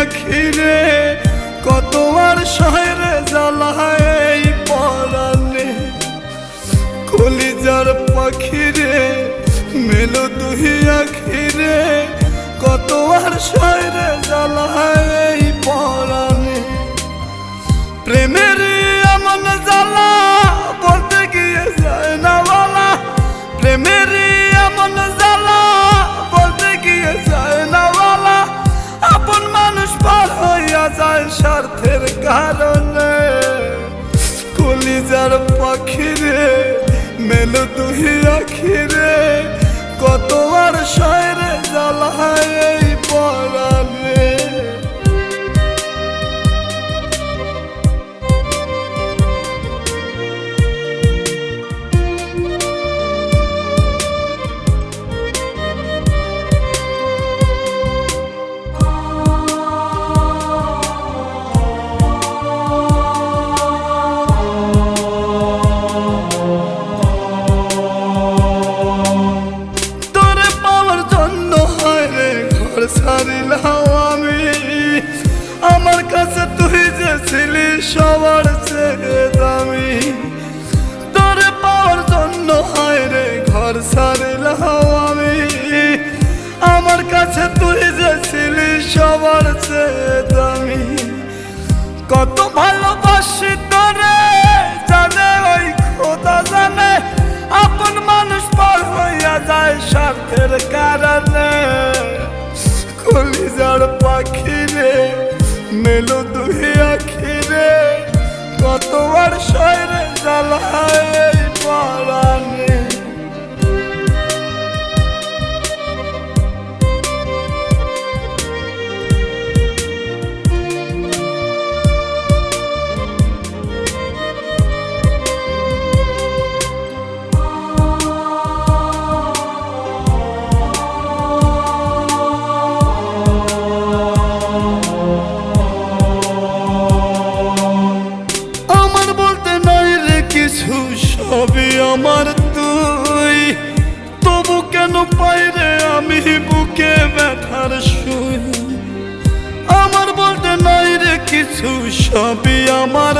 আখিরে কত আর শহরে জ্বালায় পরানে কলিজার পাখিরে মেলো দুই আখিরে কত আর শহরে জ্বালায় পরানে প্রেমের এমন জ্বালা বলতে গিয়ে যায় না বলা প্রেমের এমন জ্বালা বলতে গিয়ে যায় না বলা আপন মানুষ পার হইয়া যায় স্বার্থের কারণে কলিজার পাখিরে মেলো দুই আখিরে কত আর শহরে জ্বালায় পরানে ছাড়িলাম আমি আমার কাছে তুই যে ছিলি সবার চেয়ে দামি তোরে পাওয়ার জন্য হায় রে ঘর ছাড়িলাম আমি আমার কাছে তুই যে ছিলি সবার চেয়ে দামি কত ভালোবাসি তোরে জানে ওই খোদা জানে আপন মানুষ পার হইয়া যায় স্বার্থের কারণে কলিজার পাখিরে মেলো দুই আখিরে কত আর শহরে জ্বালায় পরানে সবই আমার তুই তবু কেন পাই রে আমি বুকে ব্যথার সুই আমার বলতে নাই রে কিছু সবই আমার।